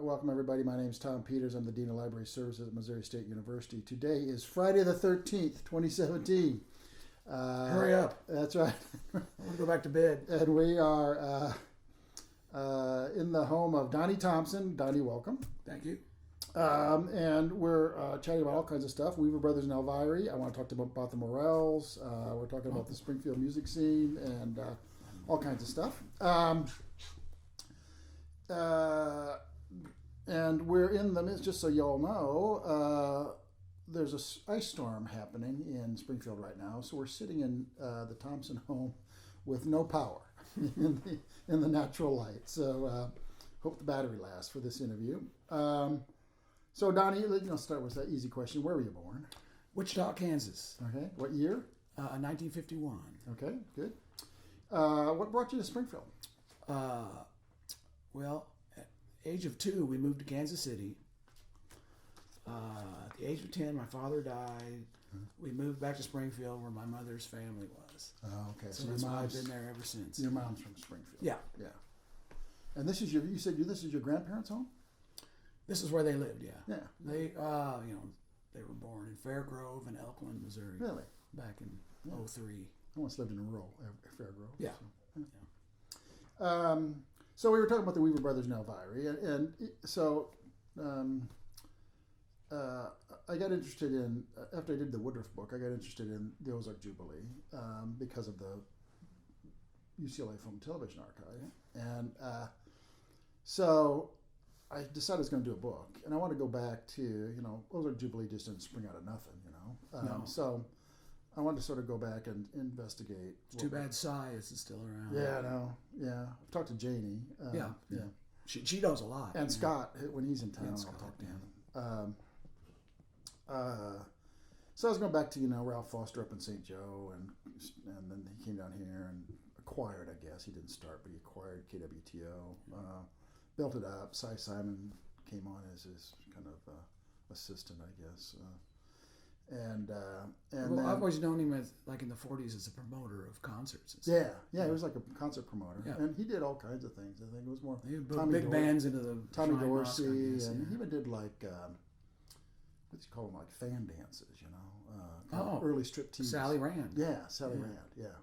Welcome, everybody. My name is Tom Peters. I'm the Dean of Library Services at Missouri State University. Today is Friday the 13th, 2017. Hurry up. That's right. I want to go back to bed. And we are in the home of Donnie Thompson. Donnie, welcome. Thank you. And we're chatting about all kinds of stuff. Weaver Brothers and Elvira. I want to talk about the Morels. We're talking about the Springfield music scene and all kinds of stuff. And we're in the midst, just so you all know, there's a ice storm happening in Springfield right now. So we're sitting in the Thompson home with no power in the natural light. So hope the battery lasts for this interview. So Donnie, start with that easy question. Where were you born? Wichita, Kansas. Okay. What year? 1951. Okay, good. What brought you to Springfield? Well, at the age of 2, we moved to Kansas City. At the age of 10, my father died. We moved back to Springfield where my mother's family was. Oh, okay. So that's why I've been there ever since. Your mom's from Springfield. Yeah. Yeah. And this is you said this is your grandparents' home? This is where they lived, yeah. Yeah. They, they were born in Fairgrove and Elkland, Missouri. Really? Back in 03. I once lived in a rural Fairgrove. Yeah. So. So we were talking about the Weaver Brothers and Elvira, and so I got interested in, after I did the Woodruff book, I got interested in the Ozark Jubilee because of the UCLA Film and Television Archive. And so I decided I was going to do a book, and I want to go back to, Ozark Jubilee just didn't spring out of nothing, No. So I wanted to sort of go back and investigate. It's too bad Cy isn't still around. Yeah, I know. Yeah. I've talked to Janie. Yeah. She knows a lot. And Scott, when he's in town, And I'll Scott, talk to him. So I was going back to, Ralph Foster up in St. Joe, and then he came down here and acquired, I guess. He didn't start, but he acquired KWTO, built it up. Cy Simon came on as his kind of assistant, I guess. And then, I've always known him as, like in the 40s, as a promoter of concerts. And stuff. Yeah, he was like a concert promoter, Yeah. and he did all kinds of things. I think it was more He brought big bands into the Tommy Shrine Rock, Dorsey, I guess, and yeah. he even did like what's he call them, like fan dances, early striptease. Sally Rand. Yeah, Sally Rand. Yeah.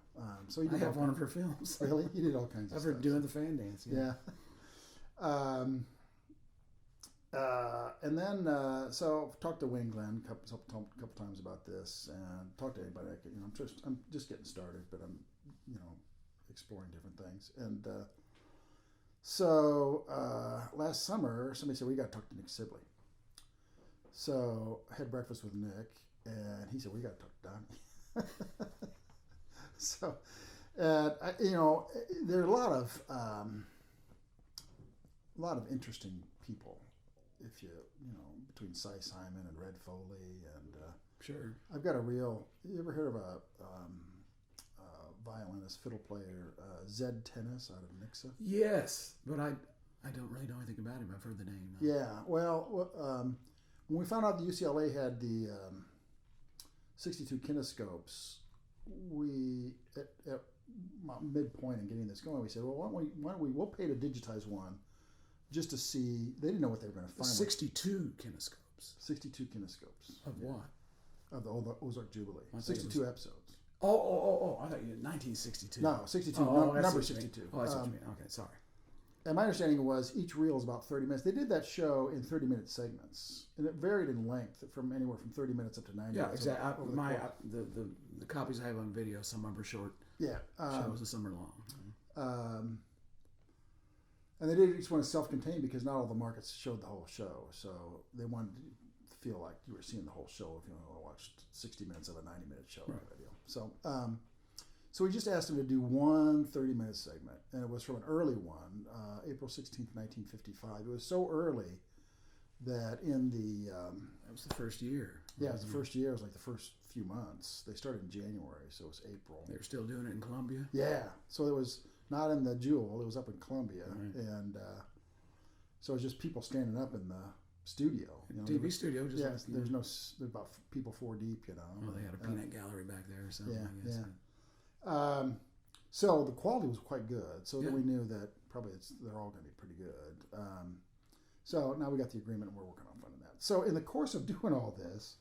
So he I did have all one of her films. Really, he did all kinds of Of her stuff. doing the fan dance. Yeah. And then, so I've talked to Wayne Glenn a couple times about this, and talked to anybody. I'm just getting started, but I'm, exploring different things. And so last summer, somebody said, we got to talk to Nick Sibley. So I had breakfast with Nick, and he said, we got to talk to Donnie. So, there are a lot of interesting people. If you between Cy Simon and Red Foley and Sure. I've got you ever heard of a violinist, fiddle player, Zed Tennis out of Nixa? Yes, but I don't really know anything about him. I've heard the name. Yeah, well, when we found out the UCLA had the 62 kinescopes, we at midpoint in getting this going, we said, well, we'll pay to digitize one. Just to see, they didn't know what they were going to find. 62 kinescopes. 62 kinescopes. Of what? Of the Ozark Jubilee. I thought 62 episodes. Oh, I thought you had 1962. No, 62, I see number what you mean. 62. Oh, that's what you mean. Okay, sorry. And my understanding was each reel is about 30 minutes. They did that show in 30-minute segments. And it varied in length from anywhere from 30 minutes up to 90 Yeah, minutes. exactly. The copies I have on video, some of them are short. Yeah. Shows, and some are long. And they did each one self-contained because not all the markets showed the whole show. So they wanted to feel like you were seeing the whole show if you watched 60 minutes of a 90-minute show. Right. Kind of deal. So we just asked them to do one 30-minute segment. And it was from an early one, April 16th, 1955. It was so early that in the... that was the first year. Yeah, it was the first year. It was like the first few months. They started in January, so it was April. They were still doing it in Columbia? Yeah. So it was... Not in the Jewel, it was up in Columbia, Right. and so it was just people standing up in the studio. TV studio, just there's there's about people 4 deep, Well, they had a peanut gallery back there or something. Yeah, I guess. yeah. So the quality was quite good. So then Yeah. we knew that probably they're all going to be pretty good. So now we got the agreement and we're working on funding that. So in the course of doing all this,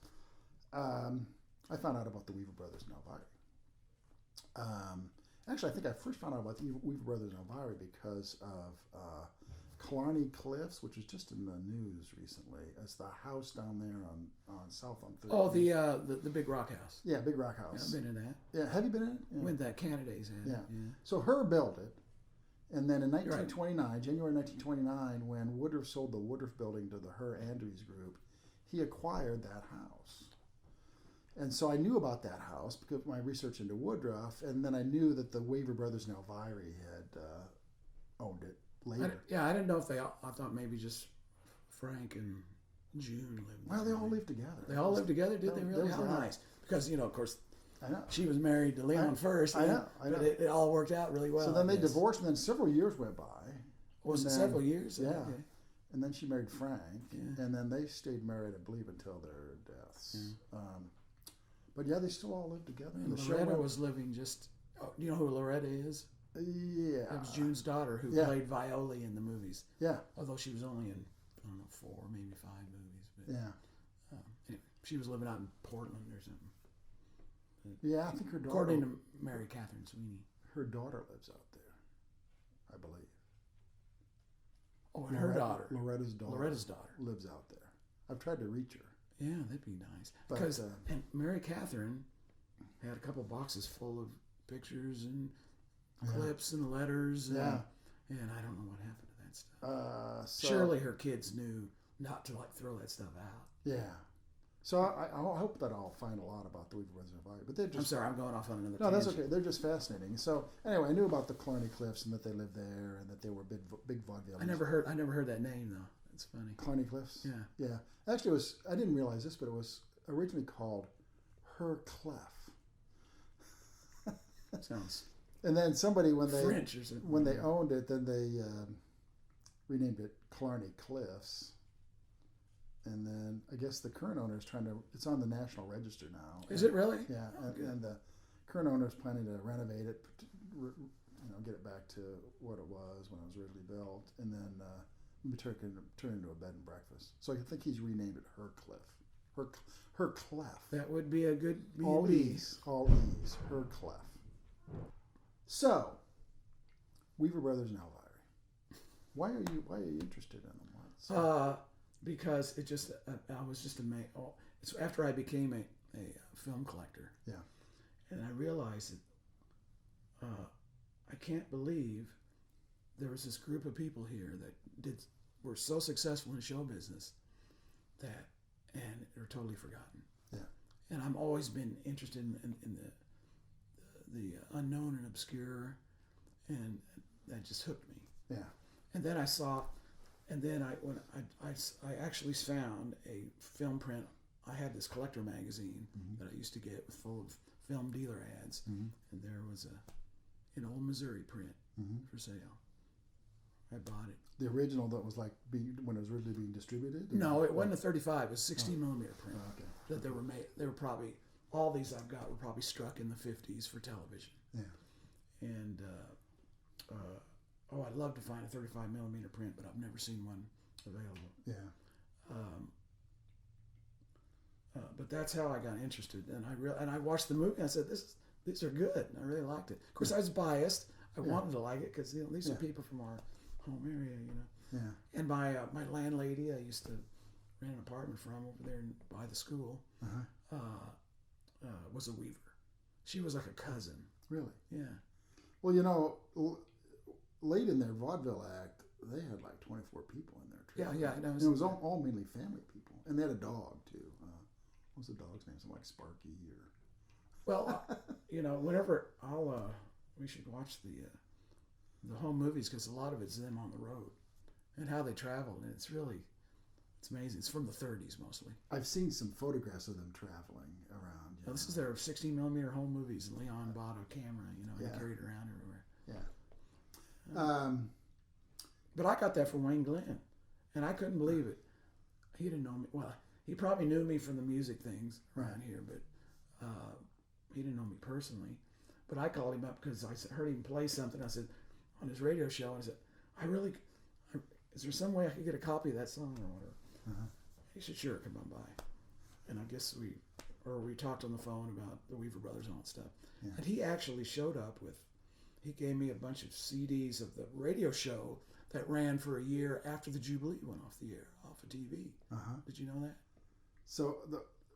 I found out about the Weaver Brothers in Elvira. Actually, I think I first found out about the Weaver Brothers in Elvira because of Killarney Cliffs, which was just in the news recently. It's the house down there on South on 30. Oh, the big rock house. Yeah, Big Rock Yeah, House. I've been in that. Yeah, have you been in it? Yeah. When that Canada's in. Yeah. So her built it, and then in Right. 1929, January 1929, when Woodruff sold the Woodruff building to the Her Andrews Group, he acquired that house. And so I knew about that house because of my research into Woodruff, and then I knew that the Weaver Brothers in Elvira had owned it later. I didn't know if I thought maybe just Frank and June lived. Well, they all lived together. They all lived together, did they that really? was How the- nice. Because, of course, I know. she was married to Leon first. I and know. But it all worked out really well. So then I they guess. divorced, and then several years went by. Was it and then- several years? Yeah. Okay. And then she married Frank, Yeah. and then they stayed married, I believe, until their deaths. But yeah, they still all lived together. And the show Loretta went- was living just. Oh, you know who Loretta is? Yeah. That was June's daughter who Yeah. played Viola in the movies. Yeah. Although she was only in, I don't know, 4, maybe 5 movies. But Yeah. anyway, she was living out in Portland or something. Yeah, I think her daughter. According to Mary Catherine Sweeney. Her daughter lives out there, I believe. Oh, and her daughter. Loretta's daughter. Loretta's daughter. lives out there. I've tried to reach her. Yeah, that'd be nice. But, Because and Mary Catherine had a couple boxes full of pictures and clips and letters. And, Yeah. And I don't know what happened to that stuff. So, Surely her kids knew not to throw that stuff out. Yeah. So I hope that I'll find a lot about the Weaver Brothers in Elvira. But they're just. I'm sorry, I'm going off on another No, tangent. that's okay. They're just fascinating. So anyway, I knew about the Killarney Cliffs and that they lived there and that they were big vaudevilles. I never heard that name though. It's funny. Killarney Cliffs. Yeah. Yeah. Actually, it was. I didn't realize this, but it was originally called Her Clef. Sounds And then somebody when they French or something. when they owned it, then they renamed it Killarney Cliffs. And then I guess the current owner is trying to. It's on the National Register now. Is it really? Yeah, Oh, good. and the current owner is planning to renovate it, get it back to what it was when it was originally built, and then turn it into a bed and breakfast. So I think he's renamed it Her Cliff. Her Clef. That would be a good All B&B. E's. Her Clef. So, Weaver Brothers in Elvira. Why are you interested in them? Because it just I was just amazed. Oh, it's after I became a film collector. Yeah. And I realized that I can't believe there was this group of people here that were so successful in show business and they're totally forgotten. Yeah. And I've always been interested in the unknown and obscure, and that just hooked me. Yeah. And then I saw, and then I actually found a film print. I had this collector magazine that I used to get full of film dealer ads, and there was an old Missouri print for sale. I bought it. The original that was like when it was originally being distributed? No, it wasn't a 35. It was 16 millimeter print. Oh, okay. That they were made. They were probably all these I've got were probably struck in the 50s for television. Yeah. And I'd love to find a 35 millimeter print, but I've never seen one available. Yeah. But that's how I got interested, and I watched the movie. And I said, these are good. And I really liked it. Of course, I was biased. I wanted to like it because these are people from our home area, Yeah. And my landlady, I used to rent an apartment from over there by the school, was a Weaver. She was like a cousin. Really? Yeah. Well, late in their vaudeville act, they had like 24 people in there. Yeah. And it was all mainly family people, and they had a dog too. What was the dog's name? Something like Sparky or. Well, whenever we should watch the home movies because a lot of it's them on the road and how they travel, and it's amazing. It's from the 30s mostly. I've seen some photographs of them traveling around. Now, this is their 16 millimeter home movies, and Leon bought a camera, and he carried it around everywhere. Yeah. But I got that from Wayne Glenn, and I couldn't believe it. He didn't know me. Well, he probably knew me from the music things around here, but he didn't know me personally. But I called him up because I heard him play something. I said, on his radio show, I said, is there some way I could get a copy of that song or whatever? Uh-huh. He said, sure, come on by. And I guess we talked on the phone about the Weaver Brothers and all that stuff. Yeah. And he actually showed up he gave me a bunch of CDs of the radio show that ran for a year after the Jubilee went off the air, off of TV. Uh-huh. Did you know that? So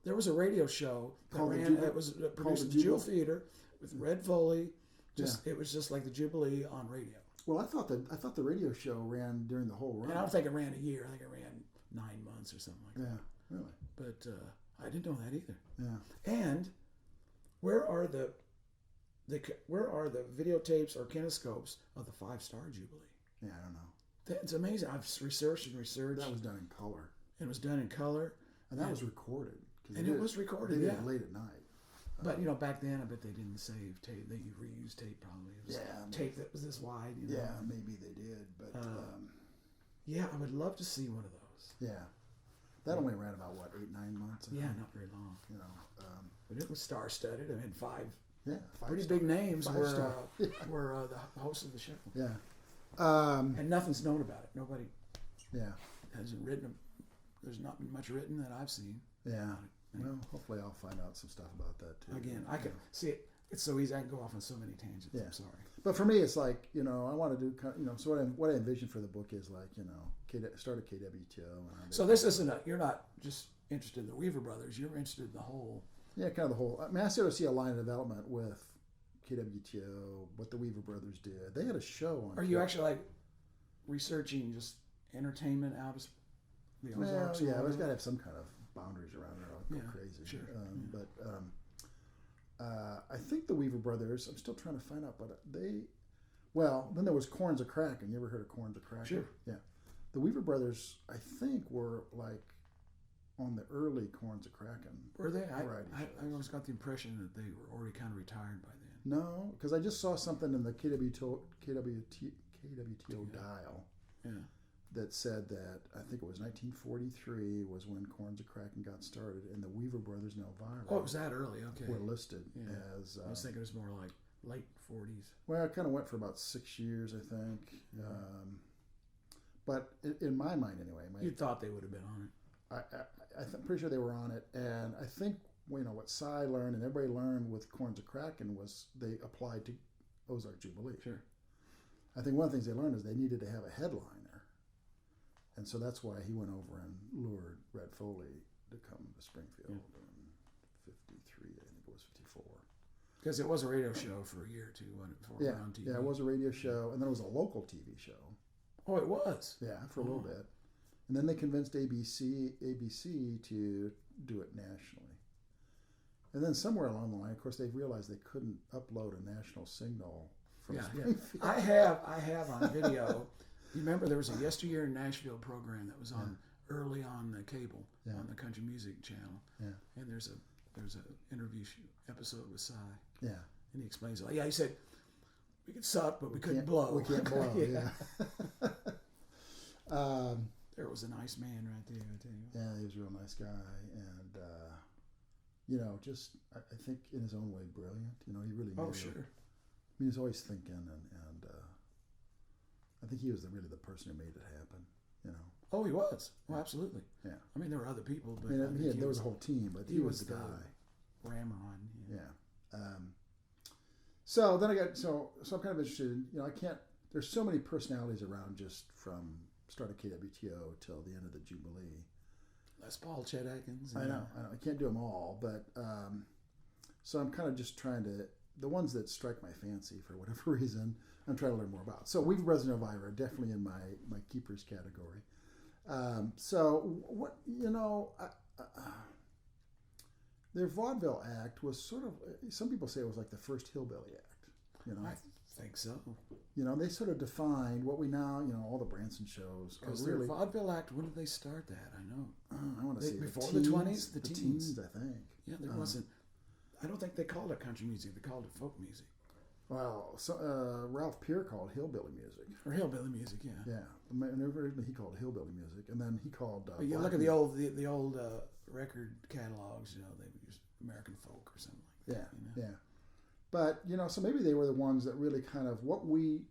there was a radio show that ran, that was produced at the Jewel Theater with Red Foley. It was just like the Jubilee on radio. Well, I thought the radio show ran during the whole run. And I don't think it ran a year. I think it ran 9 months or something like that. Yeah, really. But I didn't know that either. Yeah. And where are the videotapes or kinescopes of the 5-Star Jubilee? Yeah, I don't know. It's amazing. I've researched and researched. That was done in color. It was done in color. And that was recorded. And it was recorded, They did it late at night. But, back then, I bet they didn't save tape. They reused tape probably. It was tape that was this wide. Yeah, maybe they did. But, yeah, I would love to see one of those. Yeah. That only ran about, 8, 9 months? Yeah, not very long. But it was star-studded. I mean, five pretty big names were the hosts of the show. Yeah. And nothing's known about it. Nobody hasn't written. There's not been much written that I've seen. Yeah. Well, hopefully I'll find out some stuff about that too. Again, I can see it. It's so easy. I can go off on so many tangents. Yeah. I'm sorry. But for me, it's like, I want to do, so what I envision for the book is like, start a KWTO. So this isn't you're not just interested in the Weaver Brothers. You're interested in the whole. Yeah, kind of the whole. I mean, I sort of see a line of development with KWTO, what the Weaver Brothers did. They had a show on. Are you actually like researching just entertainment out of the Ozarks? Well, yeah, there's got to have some kind of boundaries around it. I'll go crazy. Sure. But I think the Weaver Brothers, I'm still trying to find out, but then there was Corns of Kraken. You ever heard of Corns of Kraken? Sure. Yeah. The Weaver Brothers, I think, were like on the early Corns of Kraken. Were they? I always got the impression that they were already kind of retired by then. No, because I just saw something in the KWTO dial. Yeah. That said that I think it was 1943 was when Corns of Kraken got started, and the Weaver Brothers and Elvira. Oh, it was that early? Okay. Were listed as. I was thinking it was more like late 40s. Well, it kind of went for about 6 years, I think. But in my mind, anyway, you thought they would have been on it. I'm pretty sure they were on it, and I think what Cy learned and everybody learned with Corns of Kraken was they applied to Ozark Jubilee. Sure. I think one of the things they learned is they needed to have a headliner. And so that's why he went over and lured Red Foley to come to Springfield in 53, I think it was 54. Because it was a radio show for a year or two, wasn't it, before it went on TV? Yeah, it was a radio show, and then it was a local TV show. Oh, it was? Yeah, for a little bit. And then they convinced ABC to do it nationally. And then somewhere along the line, of course, they realized they couldn't upload a national signal from Springfield. I have on video. You remember there was a Yesteryear in Nashville program that was on early on the cable on the Country Music Channel. Yeah. And there's a interview episode with Cy. Yeah. And he explains it. Yeah, he said we could suck, but we couldn't blow. We can't blow. Yeah. There was a nice man right there, I tell you. Yeah, he was a real nice guy, and just I think in his own way brilliant. He really. Oh, sure. I mean, he's always thinking, and I think he was really the person who made it happen. Oh, he was. Oh, absolutely. Yeah. I mean, there were other people, but there was a whole team, but he was the guy. Ramrod. Yeah. So then so I'm kind of interested. I can't. There's so many personalities around just from start of KWTO till the end of the Jubilee. Les Paul, Chet Atkins. I know. I can't do them all, but so I'm kind of just trying to the ones that strike my fancy for whatever reason. I'm trying to learn more about. So Weaver Brothers and Elvira are definitely in my keepers category. So what their vaudeville act was sort of. Some people say it was like the first hillbilly act. I think so. They sort of defined what we now, all the Branson shows. Because their vaudeville act, when did they start that? I know. I want to say before the 20s? The teens, I think. Yeah, there wasn't. I don't think they called it country music. They called it folk music. Well, so, Ralph Peer called hillbilly music. Or hillbilly music, yeah. Yeah. Originally he called hillbilly music, and then he called. But you look at the old record catalogs. They would use American folk or something like that. Yeah. But so maybe they were the ones that really kind of what we,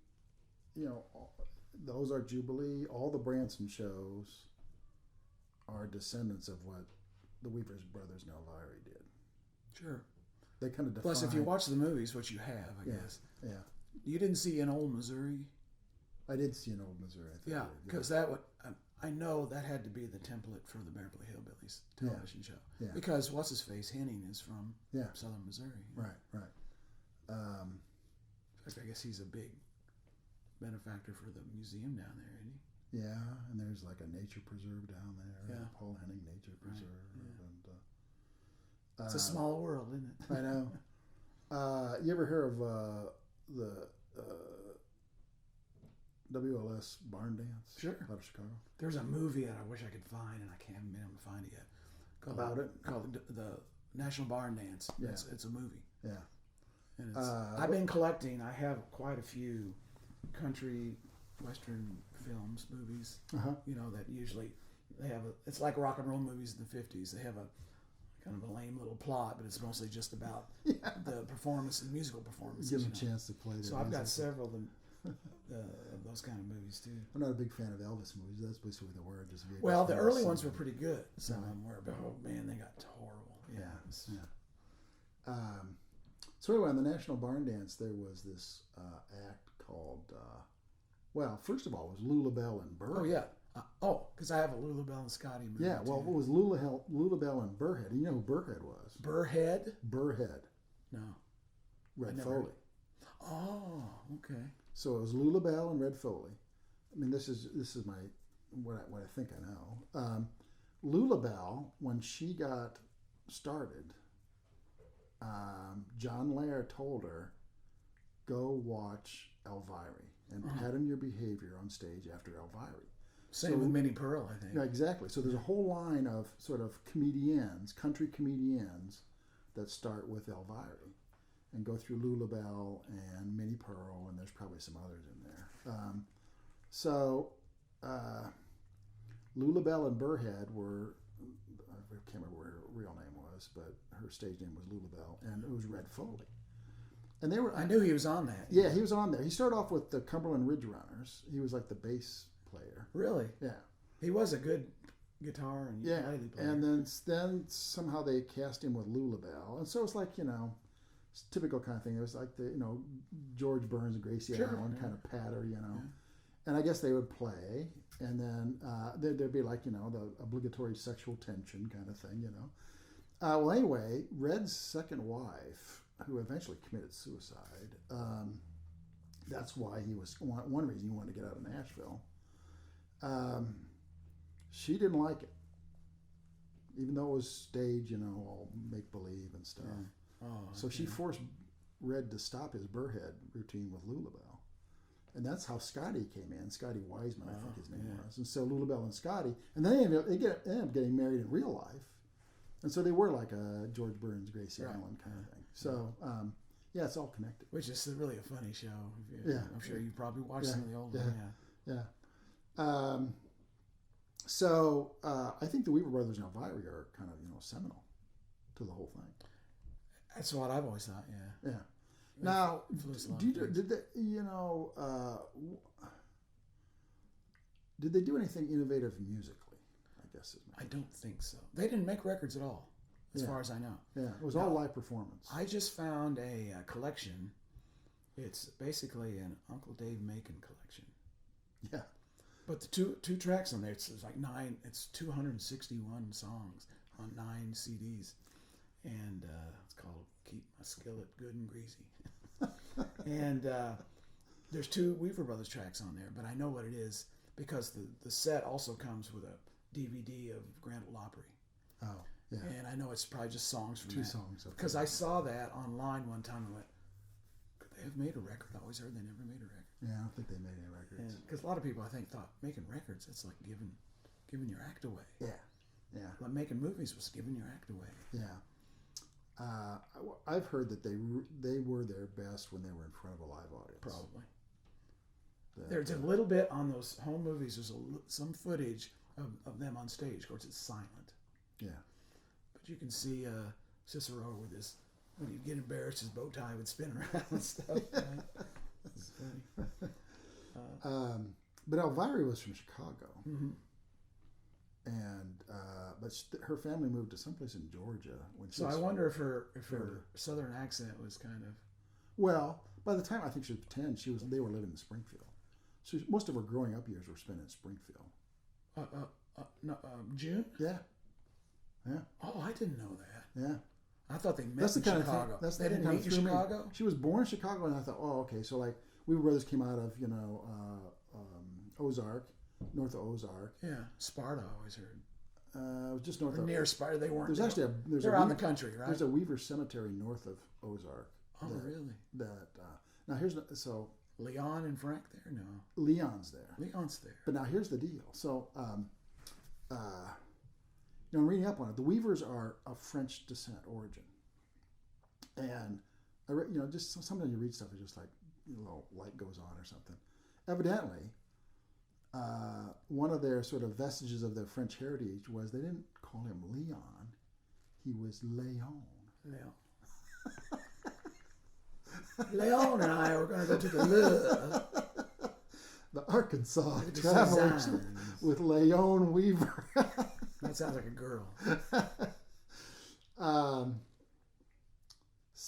the Ozark Jubilee, all the Branson shows are descendants of what the Weavers Brothers and Elvira did. Sure. They kind of define. Plus, if you watch the movies, which you have, I guess. Yeah. You didn't see In Old Missouri? I did see An Old Missouri. I think Yeah, because I know that had to be the template for the Beverly Hillbillies television show. Yeah. Because what's his face, Henning, is from Yeah. Southern Missouri. Right. In fact, I guess he's a big benefactor for the museum down there, isn't he? Yeah, and there's like a nature preserve down there. Yeah. Paul Henning Nature Preserve. Yeah. And, It's a small world, isn't it? I know. You ever hear of the WLS Barn Dance? Sure. Out of Chicago. There's a movie that I wish I could find, and I haven't been able to find it yet. About it? Called the National Barn Dance. Yeah. It's a movie. Yeah. And it's, I've been collecting. I have quite a few country western films, movies. You know that usually they have it's like rock and roll movies in the 50s. They have a kind of a lame little plot, but it's mostly just about the performance and musical performances. Give them a chance to play. So I've got several of them. Of those kind of movies too. I'm not a big fan of Elvis movies. That's basically the word. Just well, the early ones were pretty good. Some of them were, but oh man, they got horrible. Yeah. So anyway, on the National Barn Dance, there was this act called. Well, first of all, it was Lula Bell and Burr. Oh yeah. Because I have a Lula Bell and Scotty movie. Yeah. Well, too. it was Lula Bell and Burrhead. You know who Burrhead was? Burrhead? Burrhead. No. Red Foley. Oh, okay. So it was Lula Bell and Red Foley. I mean, this is my what I think I know. Lula Bell, when she got started, John Lair told her, "Go watch Elvira and pattern your behavior on stage after Elvira." Same with Minnie Pearl, I think. Yeah, exactly. So there's a whole line of sort of comedians, country comedians, that start with Elvira and go through Lula Bell and Minnie Pearl, and there's probably some others in there. Lula Bell and Burrhead were, I can't remember what her real name was, but her stage name was Lula Bell, and it was Red Foley. And they were. I knew he was on that. Yeah, he was on there. He started off with the Cumberland Ridge Runners. He was like the bass player. Really? Yeah. He was a good guitar and ukulele player. And then somehow they cast him with Lula Bell, and so it's like typical kind of thing. It was like the George Burns and Gracie Allen kind of patter, Yeah. And I guess they would play, and then there'd be like the obligatory sexual tension kind of thing, Well, anyway, Red's second wife, who eventually committed suicide, that's why he was one reason he wanted to get out of Nashville. She didn't like it, even though it was stage, all make believe and stuff. Yeah. Oh, so she forced Red to stop his Burrhead routine with Lula Bell. And that's how Scotty came in. Scotty Wiseman, I think his name was. And so Lula Bell and Scotty, and they ended up getting married in real life. And so they were like a George Burns, Gracie Allen kind of thing. So, it's all connected. Which is really a funny show. I'm sure you probably watched some of the old ones. So I think the Weaver Brothers and Elvira are kind of seminal to the whole thing. That's what I've always thought. Yeah. Now, did they do anything innovative musically? I guess I don't think so. They didn't make records at all, as far as I know. Yeah, it was all live performance. I just found a collection. It's basically an Uncle Dave Macon collection. Yeah. But the two tracks on there, it's like 261 songs on 9 CDs. And it's called Keep My Skillet Good and Greasy. And there's 2 Weaver Brothers tracks on there, but I know what it is because the set also comes with a DVD of Grand Ole Opry. Oh, yeah. And I know it's probably just songs from 2 that. songs. Because I saw that online one time and went, could they have made a record? I always heard they never made a record. Yeah, I don't think they made any records. Because a lot of people, I think, thought making records, it's like giving your act away. Yeah. Like making movies was giving your act away. Yeah. I've heard that they were their best when they were in front of a live audience. Probably. There's a little bit on those home movies. There's some footage of them on stage. Of course, it's silent. Yeah. But you can see Cicero with his, when he'd get embarrassed, his bow tie would spin around and stuff. Right? It's funny. But Elvira was from Chicago, Mm-hmm. and her family moved to someplace in Georgia when she So was I wonder if her Georgia. southern accent was kind of. Well, by the time I think she was 10, they were living in Springfield. So most of her growing up years were spent in Springfield. No, June? Yeah. Yeah. Oh, I didn't know that. Yeah. I thought they met That's the in kind Chicago. of thing. That's They the didn't kind meet of in threw me. Chicago? She was born in Chicago, and I thought, oh, okay. So like Weaver Brothers came out of Ozark, north of Ozark. Yeah, Sparta. I always heard. It was just north Or of. near Sparta. They weren't. There's actually they're out in the country, right? There's a Weaver cemetery north of Ozark. Oh, really? Now here's so Leon and Frank there? No. Leon's there. Leon's there. But now here's the deal. So, I'm reading up on it. The Weavers are of French descent origin, and I read, just sometimes you read stuff, it's just like a little light goes on or something. Evidently, one of their sort of vestiges of their French heritage was they didn't call him Leon; he was Leon. Leon. Leon and I were going to go to the Arkansas Travelers with Leon Weaver. That sounds like a girl.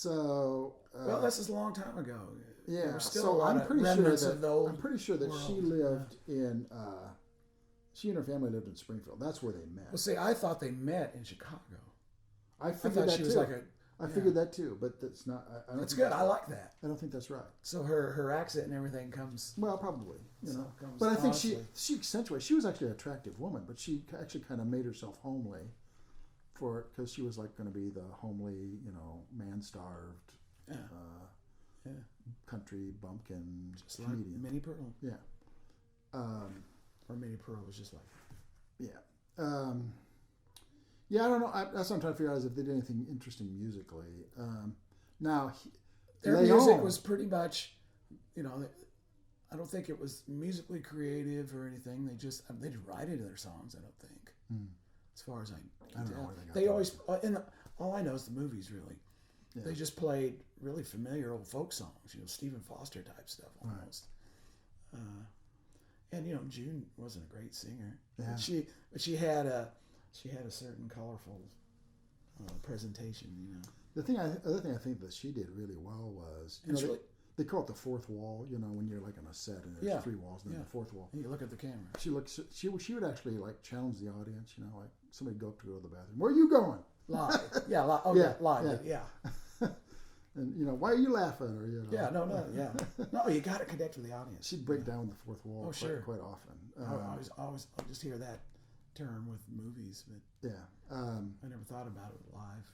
Well, this is a long time ago. Yeah, still so I'm pretty sure that world. she lived in. She and her family lived in Springfield. That's where they met. Well, see, I thought they met in Chicago. I I figured thought that she was too. like a. I figured that too, but that's not. I don't That's think good. I like that. I don't think that's right. So her accent and everything comes. Well, probably, So comes But I think honestly. she accentuated. She was actually an attractive woman, but she actually kind of made herself homely, because she was like going to be the homely, man-starved, Yeah. Yeah. country bumpkin Just like comedian. Minnie Pearl. Yeah. Or Minnie Pearl was just like. Yeah. Yeah, I don't know. That's what I'm trying to figure out is if they did anything interesting musically. Their Leon, music was pretty much, I don't think it was musically creative or anything. They didn't write into their songs. I don't think, as far as I can don't know tell. where they got They that. always all I know is the movies. Really, Yeah. they just played really familiar old folk songs. Stephen Foster type stuff almost. And June wasn't a great singer. Yeah. But she had a certain colorful presentation. The other thing I think that she did really well was they call it the fourth wall. When you're like on a set and there's 3 walls, and then the fourth wall. And you look at the camera. She would actually like challenge the audience. Like somebody go to the bathroom. Where are you going? Live. Yeah. Live. Yeah. And why are you laughing? Or Yeah. No. Yeah. No, you got to connect with the audience. She'd break down the fourth wall quite often. I just hear that term with movies, but I never thought about it live.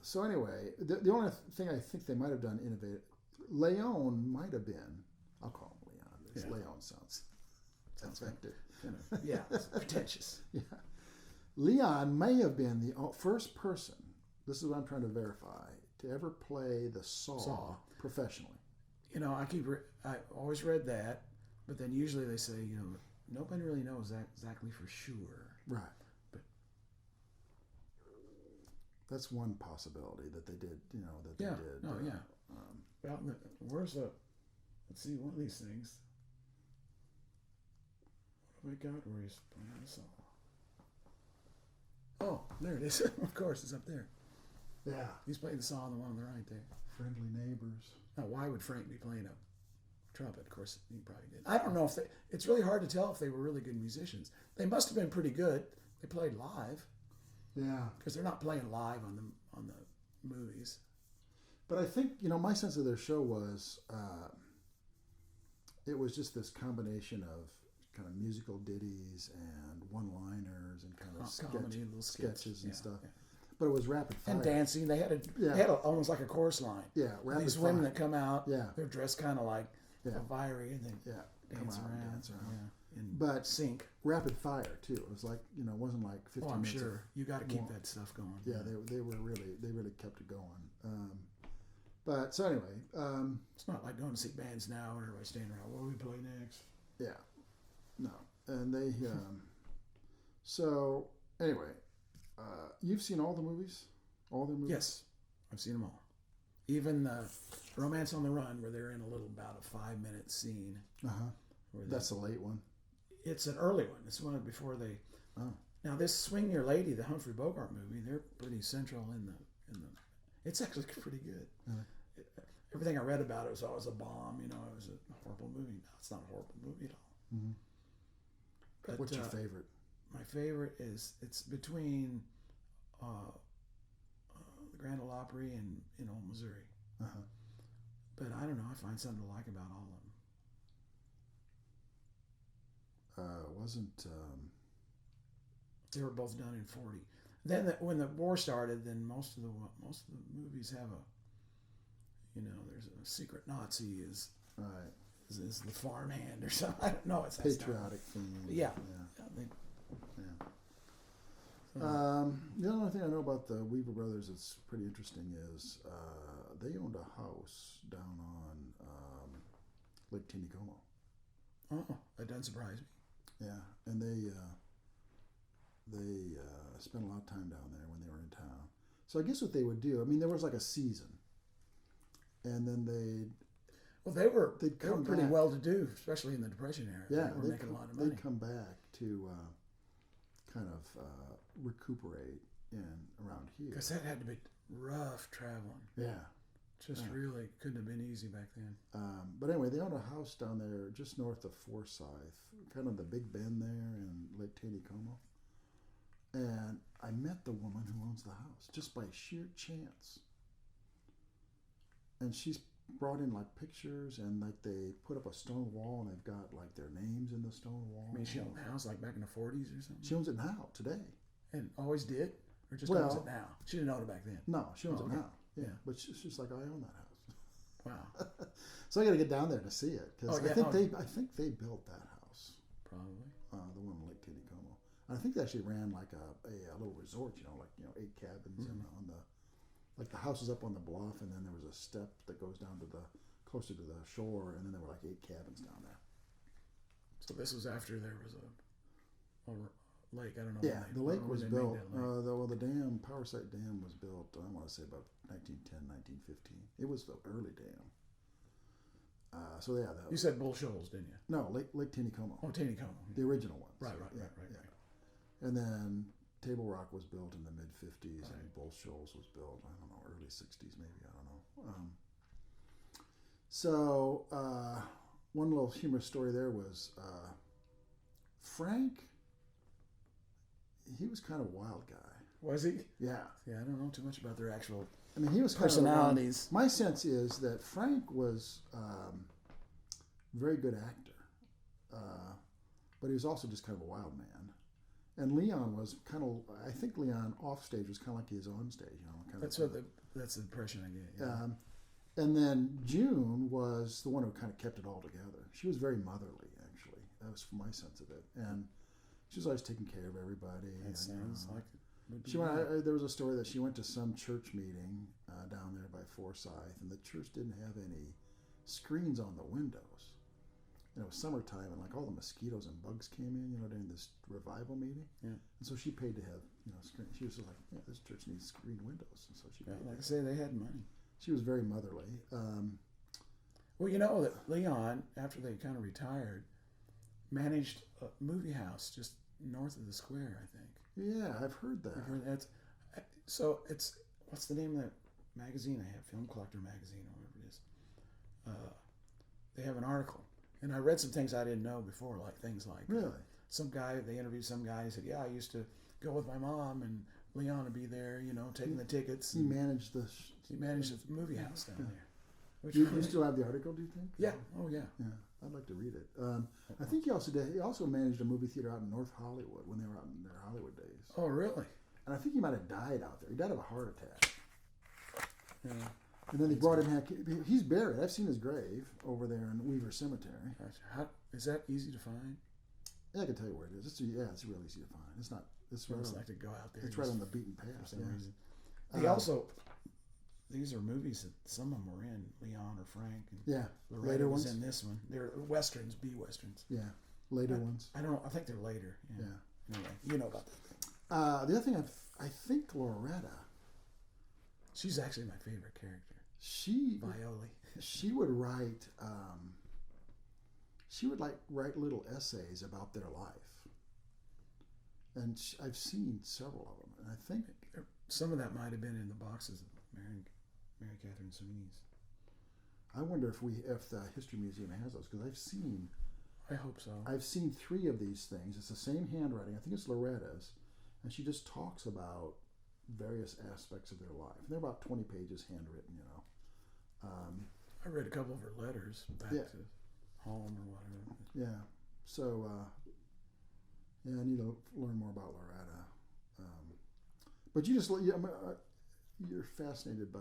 So anyway, the only thing I think they might have done innovative, Leon might have been. I'll call him Leon. Because Leon sounds effective. Yeah, it's pretentious. Yeah, Leon may have been the first person. This is what I'm trying to verify to ever play the saw. Professionally. I always read that, but then usually they say, nobody really knows that exactly for sure. Right. But that's one possibility that they did. They did. No, yeah. Well, where's the? Let's see one of these things. What have I got where he's playing the saw? Oh, there it is. Of course, it's up there. Yeah. He's playing the saw on the one on the right there. Friendly neighbors. Now, why would Frank be playing a trumpet? Of course, he probably did. I don't know if it's really hard to tell if they were really good musicians. They must have been pretty good. They played live. Yeah. Because they're not playing live on the movies. But I think, my sense of their show was it was just this combination of kind of musical ditties and one-liners and kind of comedy, little sketches and stuff. Yeah. But it was rapid fire. And dancing. They had almost like a chorus line. Yeah, rapid These fire. women that come out, Yeah. they're dressed kind of like Elvira, and they dance around. Yeah. But sync. Rapid fire too. It was like, it wasn't like 15 I'm minutes. sure. You got to keep that stuff going. Yeah, they really kept it going. But so anyway, it's not like going to see bands now and everybody's standing around. What do we play next? Yeah, no, and they. So anyway, you've seen all the movies, all the movies. Yes, I've seen them all. Even Romance on the Run, where they're in about a 5-minute scene, That's a late one. It's an early one. It's one before they. Oh. Now this Swing Your Lady, the Humphrey Bogart movie, they're pretty central in the. It's actually pretty good. Everything I read about it was always a bomb. You know, it was a horrible movie. No, it's not a horrible movie at all. Mm-hmm. But, what's your favorite? My favorite is it's between the Grand Ole Opry and Missouri. Uh-huh. But I don't know. I find something to like about all of them. Wasn't they were both done in 40. Then when the war started, then most of the movies have there's a secret Nazi is right. Is the farmhand or something. I don't know. It's patriotic theme. Yeah. The only thing I know about the Weaver brothers that's pretty interesting is they owned a house down on Lake Tinicomo. Oh, that doesn't surprise me. Yeah, and they spent a lot of time down there when they were in town. So I guess what they would do, I mean, there was like a season, and then they were pretty back. well to do, especially in the Depression era. Yeah, they were making a lot of money. They'd come back to kind of recuperate around here. Because that had to be rough traveling. Yeah. Really couldn't have been easy back then. But anyway, they owned a house down there just north of Forsyth, kind of the Big Bend there in Lake Tanicomo. And I met the woman who owns the house just by sheer chance. And she's brought in like pictures, and like they put up a stone wall, and they've got like their names in the stone wall. I mean, she owned the house like back in the 40s or something? She owns it now, today. And always did? Or just owns it now? She didn't own it back then? No, she owns it okay. now. Yeah, but she's like, I own that house. Wow. So I got to get down there to see it because I think they built that house. Probably. The one in Lake Tanicomo. And I think they actually ran like a little resort, 8 cabins and on the the house is up on the bluff, and then there was a step that goes down to closer to the shore, and then there were like 8 cabins down there. So this was after there was a lake. I don't know. Yeah, the lake was built. The dam, Power Site Dam, was built. I want to say about 1910, 1915. It was the early dam. You said Bull Shoals, didn't you? No, Lake Tanicomo. Oh, Tanicomo. The original ones. Right. And then Table Rock was built in the mid 50s, and Bull Shoals was built, I don't know, early 60s maybe. I don't know. So one little humorous story there was Frank. He was kind of a wild guy. Was he? Yeah. Yeah, I don't know too much about their actual. I mean, he was personalities. My sense is that Frank was a very good actor, but he was also just kind of a wild man. And Leon was kind of. I think Leon off stage was kind of like his on stage. That's the impression I get. Yeah. And then June was the one who kind of kept it all together. She was very motherly, actually. That was my sense of it, and she was always taking care of everybody. That sounds like. There was a story that she went to some church meeting down there by Forsyth, and the church didn't have any screens on the windows. And it was summertime, and like all the mosquitoes and bugs came in, during this revival meeting. Yeah. And so she paid to have, screen. She was just like, yeah, this church needs screen windows, and so she. Like I say, they had money. She was very motherly. Well, that Leon, after they kind of retired, managed a movie house just north of the square, I think. Yeah, I've heard that. So it's, what's the name of that magazine I have? Film Collector Magazine, or whatever it is. They have an article. And I read some things I didn't know before, like things like... Really? They interviewed some guy who said, yeah, I used to go with my mom, and Leon would be there, taking the tickets. He managed the movie house down there. You still have the article, do you think? Yeah. Oh, yeah. Yeah, I'd like to read it. I think he also managed a movie theater out in North Hollywood when they were out in their Hollywood days. Oh, really? And I think he might have died out there. He died of a heart attack. Yeah. And then they brought him. He's buried. I've seen his grave over there in Weaver Cemetery. Is that easy to find? Yeah, I can tell you where it is. It's real easy to find. It's not. It's right. I like to go out there. It's right on the beaten path for some reason. These are movies that some of them were in, Leon or Frank. And later ones. In this one, they're westerns, B westerns. Yeah, later ones. I don't. I think they're later. Yeah. Anyway, you know about that. The other thing, I think Loretta. She's actually my favorite character. Violi. She would write she would like write little essays about their life, and I've seen several of them, and I think some of that might have been in the boxes of Mary Catherine Sweeney's. I wonder if the History Museum has those, because I hope so. I've seen 3 of these things. It's the same handwriting. I think it's Loretta's, and she just talks about various aspects of their life. And they're about 20 pages handwritten, you know. I read a couple of her letters back to home or whatever. Yeah. So, I need to learn more about Loretta. But you're fascinated by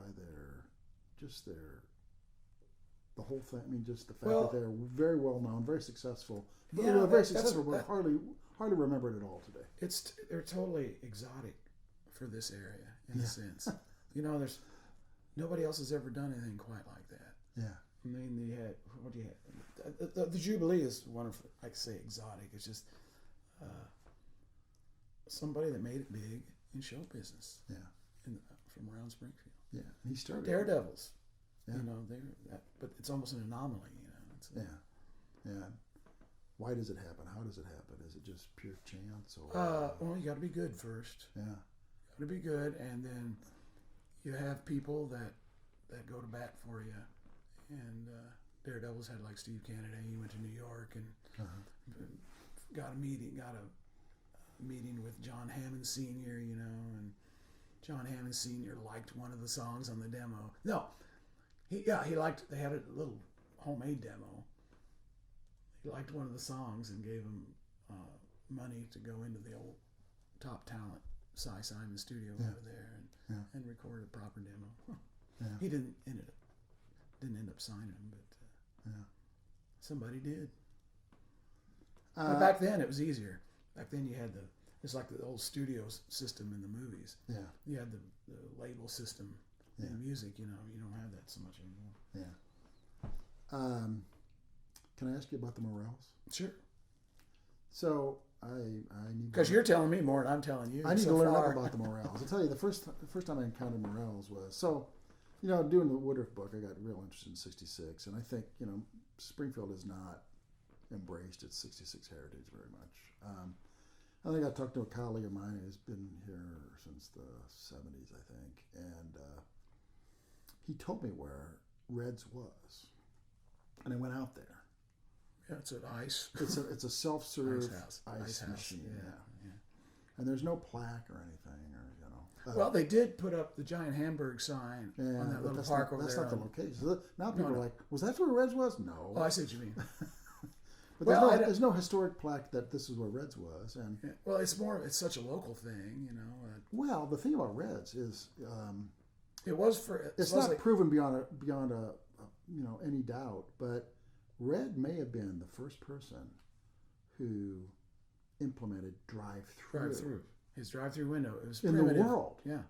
the whole thing. I mean, just the fact that they're very well known, very successful. Yeah, very successful, but hardly remembered at all today. They're totally exotic for this area in a sense. You know, there's nobody else has ever done anything quite like that. Yeah. I mean, the Jubilee is wonderful. I could say exotic. It's just somebody that made it big in show business. Yeah. From around Springfield. Yeah, and he started Daredevils. Yeah. You know, but it's almost an anomaly. You know. Yeah. Why does it happen? How does it happen? Is it just pure chance, or? Well, you got to be good first. Yeah. Got to be good, and then you have people that go to bat for you. And Daredevils had like Steve Kennedy. He went to New York and got a meeting with John Hammond Sr. You know, and John Hammond Sr. liked one of the songs on the demo. No, he liked. They had a little homemade demo. He liked one of the songs and gave him money to go into the old Top Talent Cy Simon studio over there and record a proper demo. He didn't end up signing him, but somebody did. But back then it was easier. Back then you had it's like the old studio system in the movies. Yeah. You had the label system in music. You know, you don't have that so much anymore. Yeah. Can I ask you about the Morels? Sure. So I need because you're telling me more than I'm telling you. I need to learn more about the Morels. I'll tell you the first time I encountered Morels was doing the Woodruff book. I got real interested in '66, and I think Springfield has not embraced its '66 heritage very much. I think I talked to a colleague of mine who's been here since the '70s, I think, and he told me where Red's was, and I went out there. Yeah, it's an ice. It's a self-serve ice house. machine. Yeah. And there's no plaque or anything, well, they did put up the giant Hamburg sign on that little park over there. That's not the location. So now people are like, was that where Red's was? No. Oh, I see what you mean. But there's no historic plaque that this is where Red's was. And well, it's such a local thing, you know. Well, the thing about Red's is it's not proven beyond any doubt, but Red may have been the first person who implemented drive-through. His drive-through window. It was in primitive. the world. Yeah.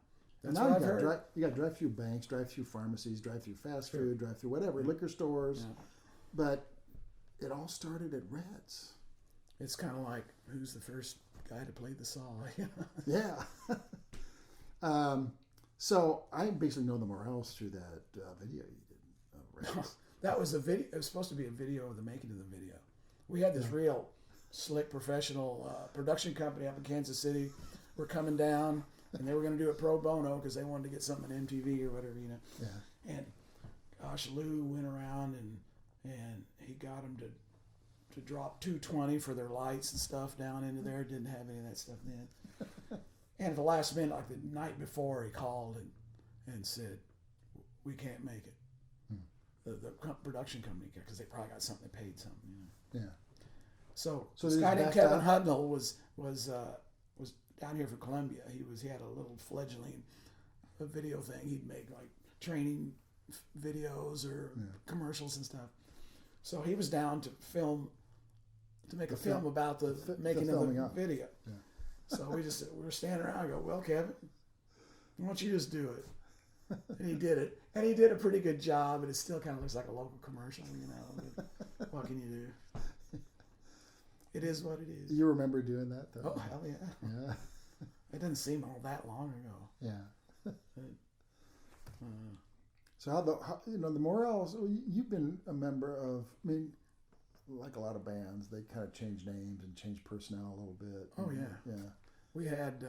That's what I've heard. You got drive-through banks, drive-through pharmacies, drive-through fast food, drive-through whatever, liquor stores. Yeah. But it all started at Red's. It's kind of like, who's the first guy to play the saw? Yeah. So I basically know the Morels through that video you did of Red's. That was a video. It was supposed to be a video of the making of the video. We had this real slick professional production company up in Kansas City. We're coming down, and they were going to do it pro bono because they wanted to get something on MTV or whatever, you know. Yeah. And gosh, Lou went around and he got them to drop $220 for their lights and stuff down into there. Didn't have any of that stuff then. And at the last minute, like the night before, he called and said, "We can't make it." The production company, because they probably got something, they paid something, you know. Yeah. So this guy named Kevin Hudnall was down here for Columbia. He had a little fledgling video thing. He'd make like training videos or commercials and stuff. So he was down to make a film about the making of the video. Yeah. So we were standing around. I go, "Well, Kevin, why don't you just do it?" And he did it. And he did a pretty good job, but it still kind of looks like a local commercial, you know. But what can you do? It is what it is. You remember doing that, though? Oh, hell yeah. Yeah. It doesn't seem all that long ago. Yeah. So how the Morels, you've been a member of, I mean, like a lot of bands, they kind of change names and change personnel a little bit. Oh yeah. Yeah. We had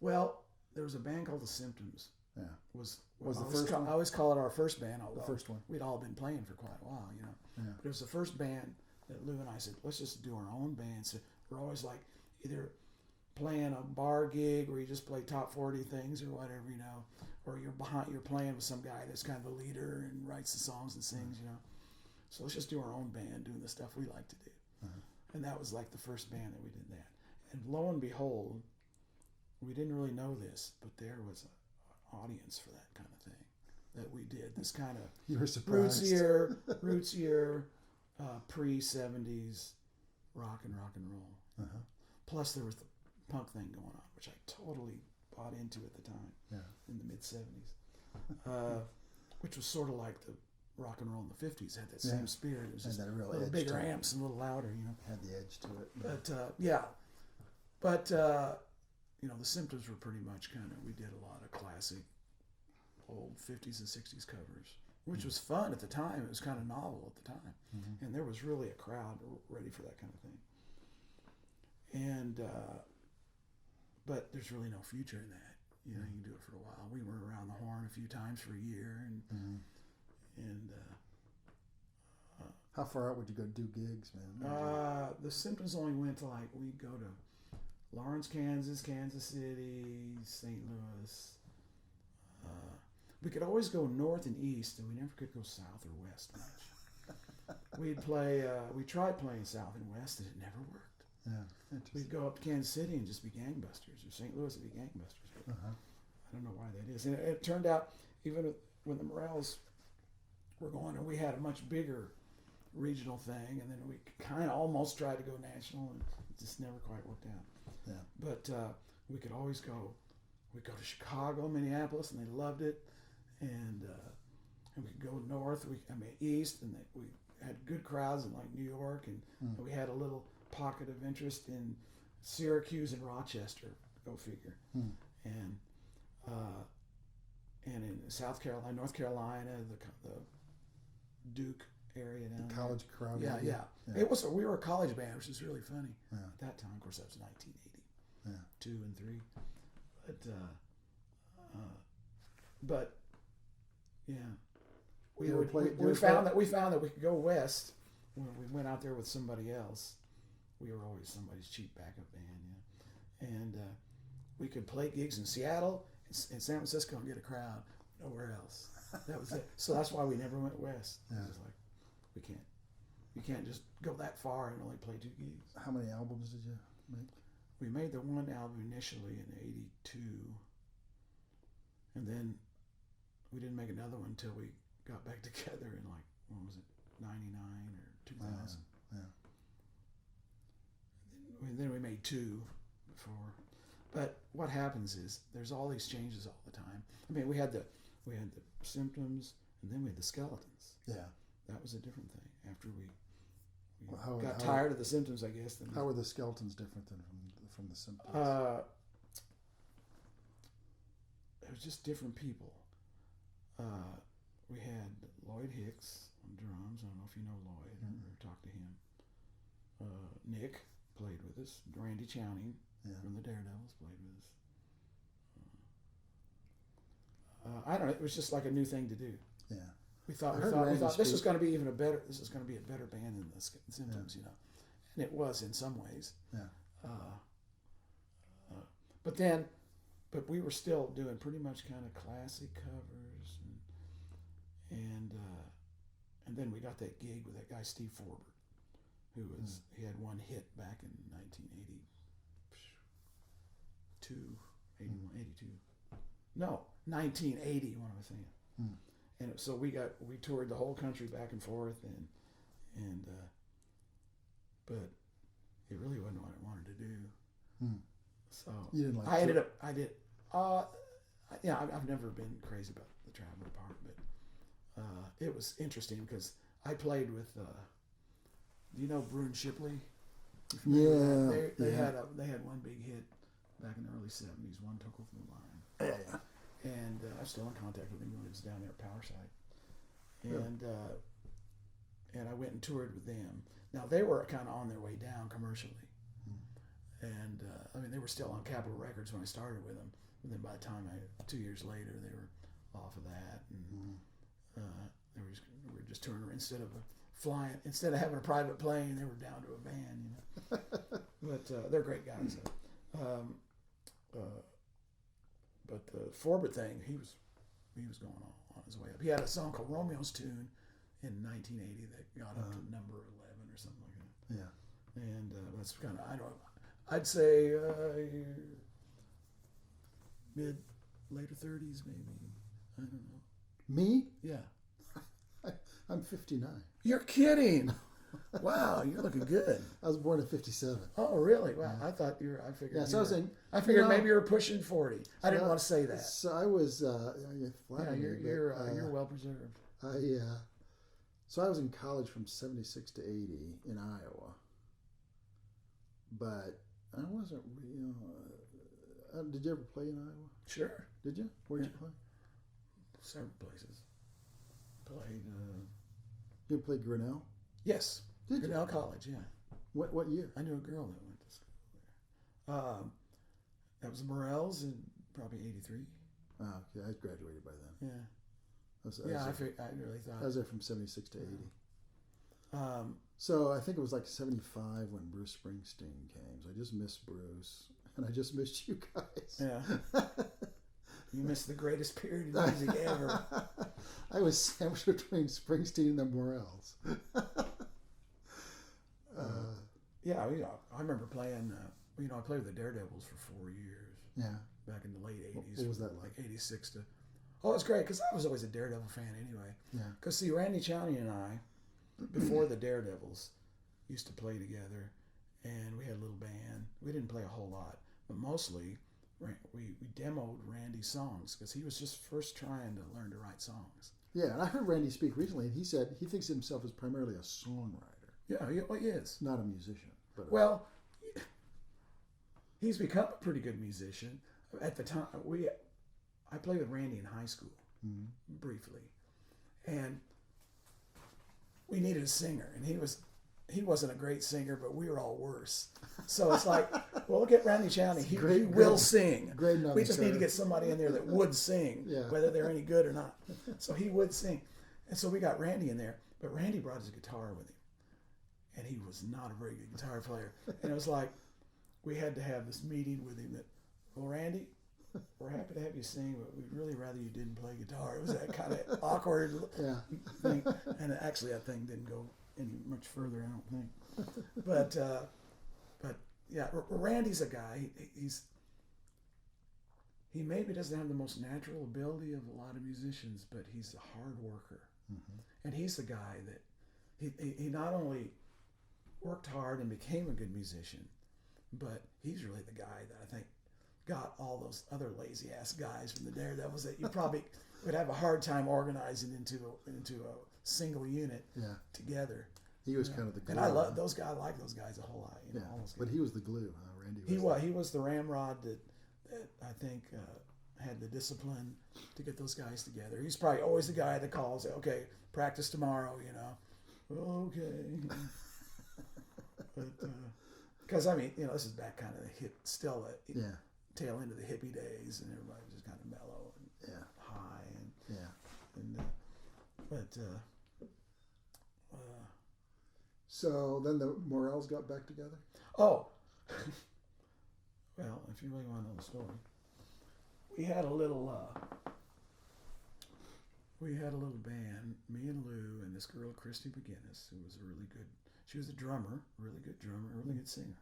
well, there was a band called The Symptoms. Yeah. Was the first one? I always call it our first band. Although The first one. We'd all been playing for quite a while, Yeah. But it was the first band that Lou and I said, let's just do our own band. So we're always like either playing a bar gig where you just play top 40 things or whatever, or you're playing with some guy that's kind of a leader and writes the songs and sings, So let's just do our own band, doing the stuff we like to do. And that was like the first band that we did that. And lo and behold, we didn't really know this, but there was an audience for that kind of thing that we did. This kind of You were surprised. rootsier, pre-70s rock and roll. Uh-huh. Plus there was the punk thing going on, which I totally bought into at the time, in the mid-70s, which was sort of like the rock and roll in the 50s, had that same spirit. It was just that real little edge bigger to it. amps and a little louder, Had the edge to it. But the Symptoms were pretty much we did a lot of classic old 50s and 60s covers, which was fun at the time. It was kind of novel at the time. And there was really a crowd ready for that kind of thing. And but there's really no future in that. You can do it for a while. We were around the horn a few times for a year, and How far out would you go do gigs, man? the Symptoms only went to we'd go to Lawrence, Kansas, Kansas City, St. Louis. We could always go north and east, and we never could go south or west much. We'd play. We tried playing south and west, and it never worked. Yeah, We'd go up to Kansas City and just be gangbusters, or St. Louis would be gangbusters. I don't know why that is. And it turned out, even when the Morels were going, and we had a much bigger regional thing, and then we kind of almost tried to go national, and it just never quite worked out. Yeah. But we could always go. We'd go to Chicago, Minneapolis, and they loved it. And we could go north, east, and we had good crowds in New York, and we had a little pocket of interest in Syracuse and Rochester. Go figure. And in South Carolina, North Carolina, the Duke area down there. College crowd. Yeah. It was. We were a college band, which was really funny at that time. Of course, that was 1980. Yeah. 2 and 3. But yeah, we found that we could go west when we went out there with somebody else. We were always somebody's cheap backup band, and we could play gigs in Seattle and San Francisco and get a crowd. Nowhere else. That was it. So that's why we never went west. Yeah. It was you can't just go that far and only play 2 gigs. How many albums did you make? We made the one album initially in '82, and then we didn't make another one until we got back together in when was it, '99 or 2000. And then we made 2 before. But what happens is there's all these changes all the time. We had the Symptoms, and then we had the Skeletons. Yeah. That was a different thing. After we got tired of the Symptoms, I guess. How were the Skeletons different than from the Symptoms? It was just different people. We had Lloyd Hicks on drums. I don't know if you know Lloyd or talked to him. Nick played with us. Randy Chowning from the Daredevils played with us. I don't know. It was just like a new thing to do. Yeah. We thought this was going to be a better band than the Symptoms, and it was in some ways. Yeah. But we were still doing pretty much kind of classic covers, and then we got that gig with that guy Steve Forbert, who was he had one hit back in 1980. What am I saying? And so we toured the whole country back and forth, and but it really wasn't what I wanted to do. So you didn't like I did. I've never been crazy about the traveling part, but it was interesting because I played with. Do you know Brune Shipley? Yeah. They had one big hit back in the early '70s. One took off the line. Yeah. And I'm still in contact with him when he was down there at Powerside. and I went and toured with them. Now they were kind of on their way down commercially, and I mean they were still on Capitol Records when I started with them. And then by the time 2 years later, they were off of that, and they were just touring instead of having a private plane, they were down to a van, you know. But they're great guys. But the Forbert thing, he was going on his way up. He had a song called Romeo's Tune in 1980 that got up to number 11 or something like that. Yeah. And that's kind of, I'd say later 30s maybe. I don't know. Me? Yeah. I'm 59. You're kidding. Wow, you're looking good. I was born in 57. Oh, really? Wow. Yeah. I thought you were. I figured. Yeah, so I figured maybe you were pushing 40. I didn't want to say that. So I was. You're well preserved. So I was in college from 76 to 80 in Iowa, but I wasn't real. Did you ever play in Iowa? Sure. Did you? Where'd you play? Several places. Played. You played Grinnell? Yes. Did Grinnell you? College, yeah. What year? I knew a girl that went to school there. That was Morels in probably 83. Oh, okay. I graduated by then. Yeah. I really thought. I was there from 76 to 80. So I think it was like 75 when Bruce Springsteen came. So I just missed Bruce, and I just missed you guys. Yeah. You missed the greatest period of music ever. I was sandwiched between Springsteen and the Morels. I remember playing. I played with the Daredevils for 4 years. Yeah. Back in the late 80s. What was that like? 86 to. Oh, it's great because I was always a Daredevil fan anyway. Yeah. Because see, Randy Chowney and I, before the Daredevils, used to play together, and we had a little band. We didn't play a whole lot, but mostly. We demoed Randy's songs because he was just first trying to learn to write songs. Yeah, and I heard Randy speak recently, and he said he thinks of himself as primarily a songwriter. Yeah, he is. Not a musician. But well, he's become a pretty good musician. At the time, I played with Randy in high school, briefly, and we needed a singer, and he wasn't a great singer, but we were all worse. So it's like, well, look at Randy Chowney. He will sing. We just need to get somebody in there that would sing, whether they're any good or not. So he would sing. And so we got Randy in there, but Randy brought his guitar with him. And he was not a very good guitar player. And it was like, we had to have this meeting with him that, well, Randy, we're happy to have you sing, but we'd really rather you didn't play guitar. It was that kind of awkward thing. And actually that thing didn't go any much further, I don't think. But yeah, Randy's a guy. He maybe doesn't have the most natural ability of a lot of musicians, but he's a hard worker, and he's the guy that he not only worked hard and became a good musician, but he's really the guy that I think got all those other lazy ass guys from the Daredevils that you probably would have a hard time organizing into a single unit together. He was kind of the glue. And I love those guys. I like those guys a whole lot. But he was the glue, huh? Randy He was the ramrod that I think had the discipline to get those guys together. He's probably always the guy that calls, okay, practice tomorrow, Okay. But because this is back kind of still tail end of the hippie days, and everybody was just kind of mellow and high So then the Morels got back together? Oh. Well, if you really want to know the story, we had a little band, me and Lou and this girl, Christy McGinnis, who was she was a drummer, really good singer.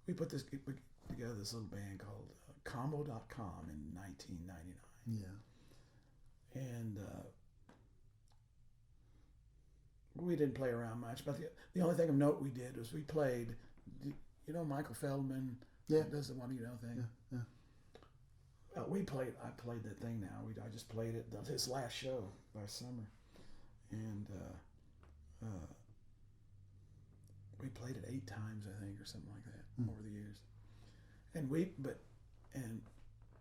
We put together this little band called Combo.com in 1999. Yeah. And we didn't play around much, but the only thing of note we did was we played, Michael Feldman does the one thing. Yeah. I played that thing now. I just played it, his last show last summer. And we played it 8 times, I think, or something like that over the years. And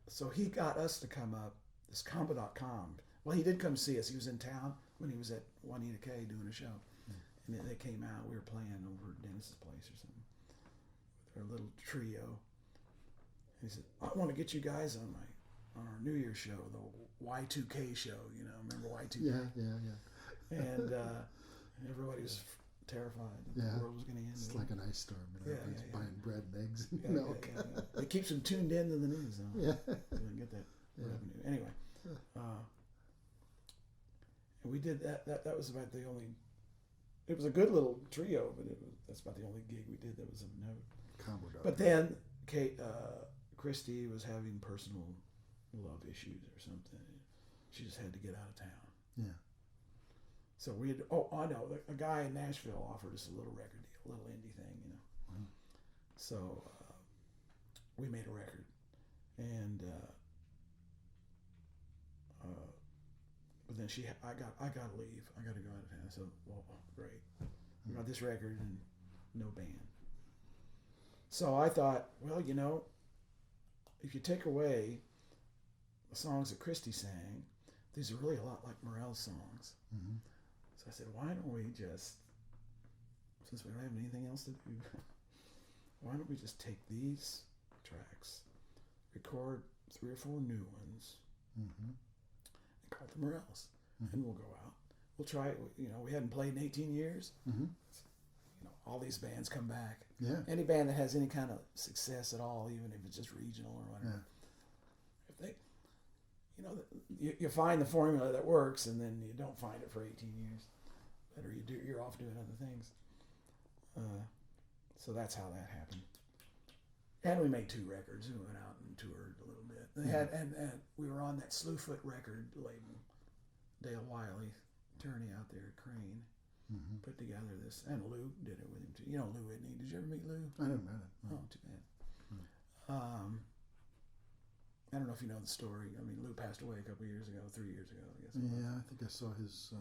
so he got us to come up, this Combo.com. Well, he did come see us. He was in town. when he was at Juanita K doing a show. And they came out. We were playing over at Dennis's place or something with our little trio. He said, "I want to get you guys on our New Year's show, the Y2K show. You know, remember Y2K?" Yeah. And everybody was terrified that the world was going to end. It's like an ice storm. You know, everybody's buying bread and eggs and milk. Yeah. It keeps them tuned in to the news, though. Yeah. So they can get that revenue. Anyway, and we did that. That was about the only. It was a good little trio, but that's about the only gig we did that was of note. Combo dog. But then Christy was having personal love issues or something. She just had to get out of town. Yeah. So we had. Oh, I know. A guy in Nashville offered us a little record deal, a little indie thing, you know. Wow. So we made a record, and but then I got to leave. I got to go out of town. So great. I got this record and no band. So I thought, well, you know, if you take away the songs that Christy sang, these are really a lot like Morel's songs. Mm-hmm. So I said, why don't we just, since we don't have anything else to do, why don't we just take these tracks, record 3 or 4 new ones, and call them Morel's, and we'll go out. We'll try it. You know, we hadn't played in 18 years. Mm-hmm. You know, all these bands come back. Yeah. Any band that has any kind of success at all, even if it's just regional or whatever, if they, you know, you find the formula that works, and then you don't find it for 18 years. Better you're off doing other things. So that's how that happened. And we made 2 records. We went out and toured a little bit. They had and we were on that Slewfoot record label. Dale Wiley, attorney out there at Crane, put together this, and Lou did it with him too. You know Lou Whitney. Did you ever meet Lou? I never met him. Oh, too bad. I don't know if you know the story. I mean, Lou passed away a couple years ago, 3 years ago, I guess. Yeah, I think I saw his.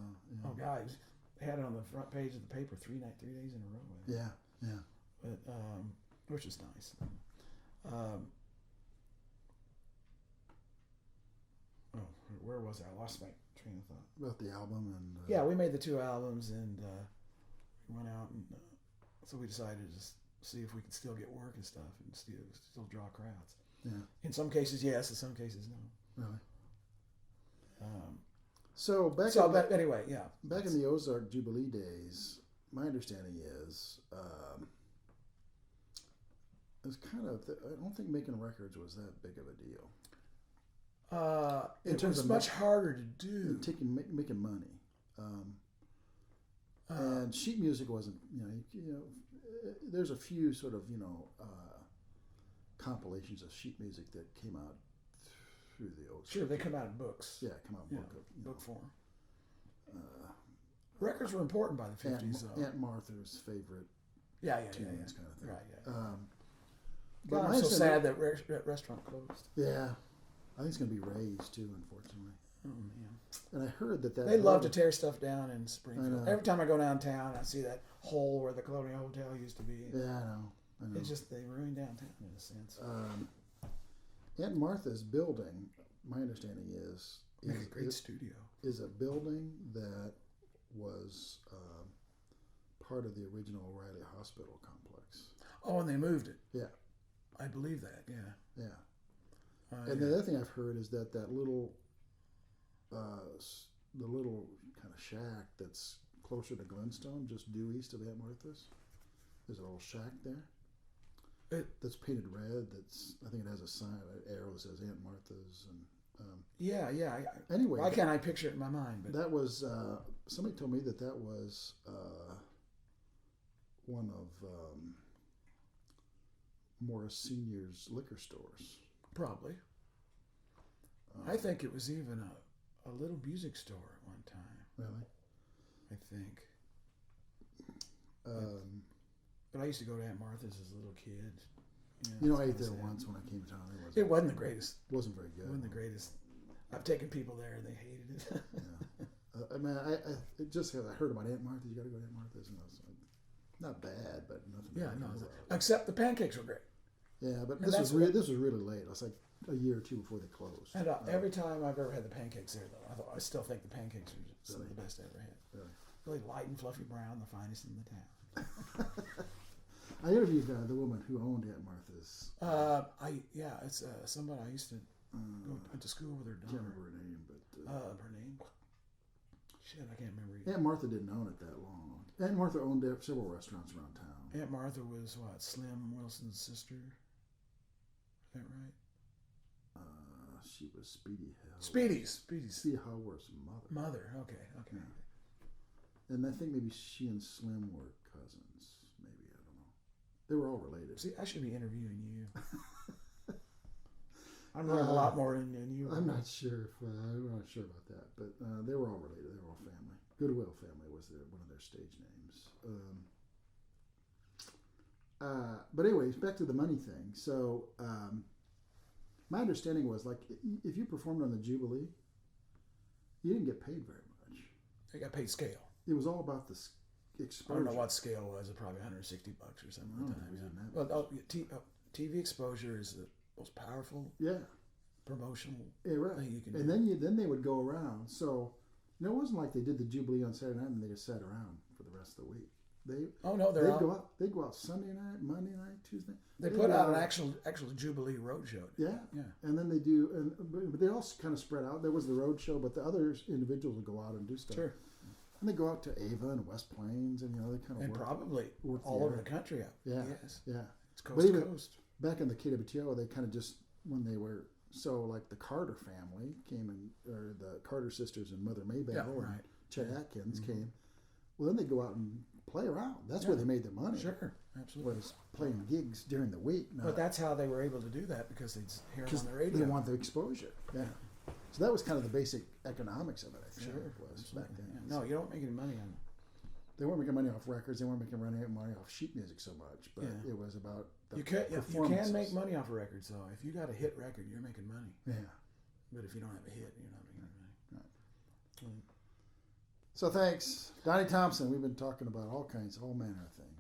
Oh, guys, they had it on the front page of the paper 3 days in a row. Yeah. But which is nice. Where was I? I lost my train of thought. About the album and. Yeah, we made the 2 albums, and we went out, and so we decided to just see if we could still get work and stuff, and still draw crowds. Yeah. In some cases, yes. In some cases, no. Really. But anyway, yeah. Back in the Ozark Jubilee days, my understanding is it was kind of. I don't think making records was that big of a deal. It was much harder to do. Making money, and sheet music wasn't. You know, there's a few sort of compilations of sheet music that came out through the Ozark. Sure, they come out in books. Yeah, come out in book form. Records were important by the 50s. Aunt Martha's favorite. Tunes kind of thing. Right. But I'm so sad that restaurant closed. Yeah. I think it's going to be raised too, unfortunately. Oh man! And I heard that they love to tear stuff down in Springfield. I know. Every time I go downtown, I see that hole where the Colonial Hotel used to be. Yeah, I know. It's just they ruined downtown in a sense. Aunt Martha's building, my understanding is a great studio. Is a building that was part of the original O'Reilly Hospital complex. Oh, and they moved it. Yeah, I believe that. Yeah. Yeah. And the other thing I've heard is that little, the little kind of shack that's closer to Glenstone, just due east of Aunt Martha's, there's a little shack there that's painted red. I think it has a sign, an arrow that says Aunt Martha's, and Anyway, why can't I picture it in my mind? But that was somebody told me that was one of Morris Senior's liquor stores. Probably. I think it was even a little music store at one time. Really? I think. But I used to go to Aunt Martha's as a little kid. I ate there once when I came to town. It wasn't the greatest. It wasn't very good. It wasn't the greatest. I've taken people there and they hated it. Yeah. I just I heard about Aunt Martha's. You got to go to Aunt Martha's, and I was like, not bad, but nothing. Yeah, no. Except the pancakes were great. Yeah, but And this that's was really late. It was like a year or two before they closed. And every time I've ever had the pancakes there, though, I still think the pancakes are some of the best I ever had. Really light and fluffy brown, the finest in the town. I interviewed the woman who owned Aunt Martha's. It's somebody I used to go to school with her I daughter. can't remember her name, but Her name? Shit, I can't remember either. Aunt Martha didn't own it that long. Aunt Martha owned several restaurants around town. Aunt Martha was what? Slim Wilson's sister? Is that right? She was Speedy Howard's. Speedy's Howard's mother. mother. Okay. Yeah. And I think maybe she and Slim were cousins. Maybe, I don't know. They were all related. See, I should be interviewing you. I'm learning a lot more than you. I'm not sure about that, but they were all related. They were all family. Goodwill family was one of their stage names. But anyways, back to the money thing. So my understanding was like if you performed on the Jubilee, you didn't get paid very much. I got paid scale. It was all about the exposure. I don't know what scale was. Probably $160 or something like that. Well, TV exposure is the most powerful. Yeah. Promotional right. thing you can and do. then they would go around. So it wasn't like they did the Jubilee on Saturday night and they just sat around for the rest of the week. They'd go out Sunday night, Monday night, Tuesday. They put out an actual Jubilee roadshow. Yeah. And then they do, but they also kind of spread out. There was the roadshow, but the other individuals would go out and do stuff. Sure. And they go out to Ava and West Plains, and they kind of and work, probably work all over the country. Yeah. Yes. Yeah. It's coast to coast. Back in the KWTO, they kind of just when they were. So, like the Carter family came in, or the Carter sisters and Mother Maybell and Chet Atkins came. Well, then they go out and play around. That's where they made their money. Sure, absolutely. Was playing gigs during the week. But that's how they were able to do that because they'd hear it on the radio. They want the exposure. Yeah. So that was kind of the basic economics of it, I think. Sure. It was back then. Yeah. No, you don't make any money on it. They weren't making money off records. They weren't making money off sheet music so much. But it was about the you can make money off a record. So if you got a hit record, you're making money. Yeah. But if you don't have a hit, you're not making money. Right. So thanks, Donnie Thompson. We've been talking about all manner of things.